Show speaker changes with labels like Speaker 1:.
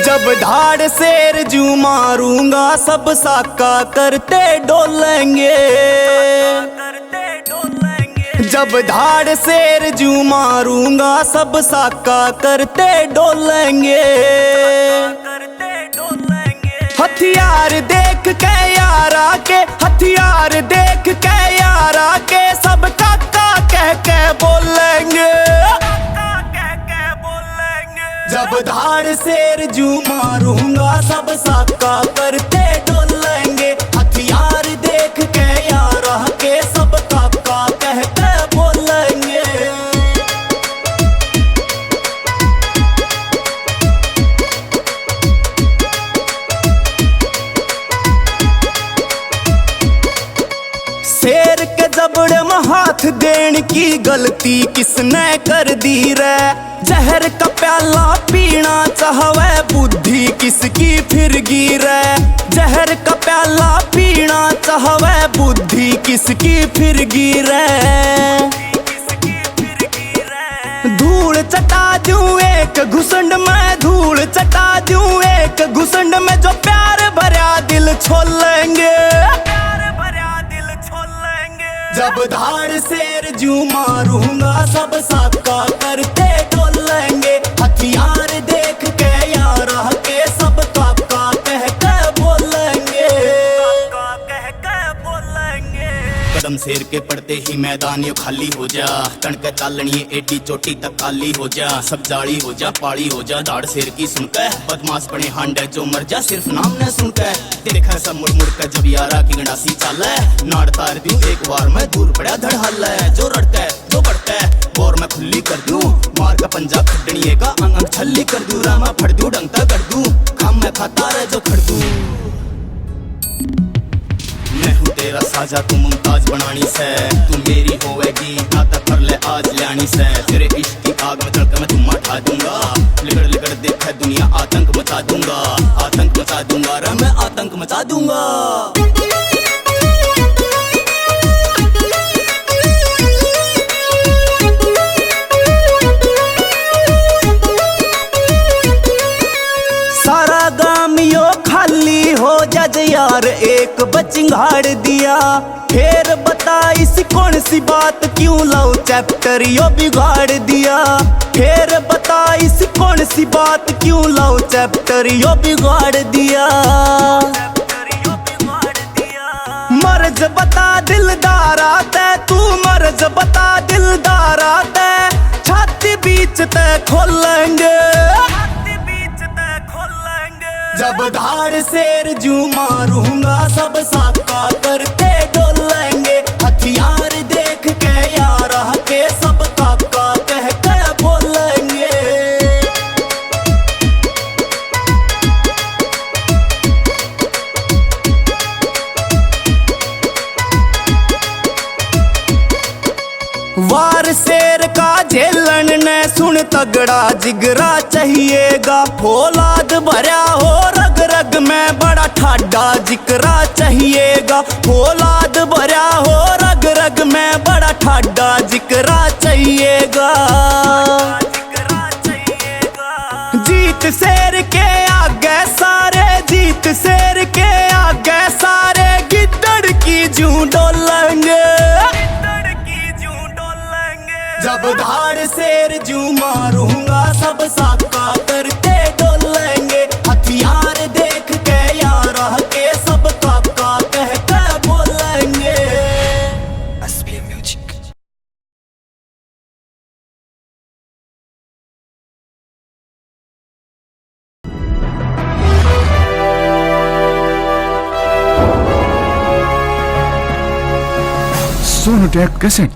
Speaker 1: जब धाड़ शेर जू मारूंगा सब साका करते डोलेंगे। जब धाड़ शेर जू मारूंगा सब साका करते डोलेंगे। हथियार देख के यारा के, हथियार देख के यारा के सब काका कह के बोलेंगे। जब धाड़ शेर जू मारूंगा सब साका करते डोलेंगे। हथियार देख के यारा के सब काका कह के बोलेंगे। शेर के जबड़े में हाथ देने की गलती किसने कर दी रे। जहर का प्याला पीना चाहवे बुद्धि किसकी फिर गिरे। जहर का प्याला पीना चाहवे बुद्धि किसकी फिर गिरे। धूल चटा दूं एक घुसंड में, धूल चटा दूं एक घुसंड में जो प्यार भरा दिल छोलेंगे। जब धाड़ शेर जू मारूंगा सब साका करते डोलेंगे। हथियार देख के यारा के सब काका कह के बोलेंगे। कदम शेर के पड़ते ही मैदान ये खाली हो जा। तन के चालनी एडी चोटी तक काली हो जा। सब जाड़ी हो जा पाड़ी हो जा धाड़ शेर की सुनकर। बदमाश बने हांडे जो मर जा सिर्फ नाम न सुनकर। देखा सब मुड़ मुड़ कर जब यारा की गंडासी चाले। नाड़ तार दूं एक बार मैं दूर पड़ा धड़हल है। जो रड़ता है जो बढ़ता है और मैं खुली कर दूं। मार का पंजा खड्डनिए का अंग अंग छल्ली कर दूं। रामा फड़ दूं डंगता कर दूं। खाम मैं खाता रह जो खड़ दूं। मैं हूँ तेरा साजा तू मुमताज बनानी से। तू मेरी होएगी नाता कर ले आज लियानी से। तेरे इश्क की आग में चढ़कर मैं तुम्हें उठा दूंगा। लिगड़ लिगड़ देखा दुनिया आतंक मचा दूंगा। आतंक मचा दूंगा रे मैं आतंक मचा दूंगा। सारा गाम यो खाली हो जज यार एक बचिंगाड़ दिया। फिर बता इसी कौन सी बात क्यों लव चैप्टर यो बिगाड़ दिया। फिर बता इसी कौन सी बात क्यों लव चैप्टर यो बिगाड़ दिया। मर्ज बता दिलदार आते तू मर्ज बता दिलदार आते। छाती बीच ते खोलेंगे। जब धाड़ शेर जू मारूंगा सब साका करते डोलेंगे। हथियार देख के यारा के सब काका कह के बोलेंगे। वार शेर का झेलन ने सुन तगड़ा जिगरा चाहिएगा। फौलाद भरा हो रग रग में बड़ा ठाडा जिगरा चाहिएगा। फौलाद भरा हो रग रग में बड़ा ठाडा जिगरा चाहिएगा। जीत शेर के आगे सारे, जीत शेर के आगे सारे गिद्दड़ की जू डोलेंगे। जब धाड़ शेर जू मारूंगा सब साका करते डोलेंगे। हथियार देख के यारा के सब काका कह के बोलेंगे। Music
Speaker 2: Sonotek cassette.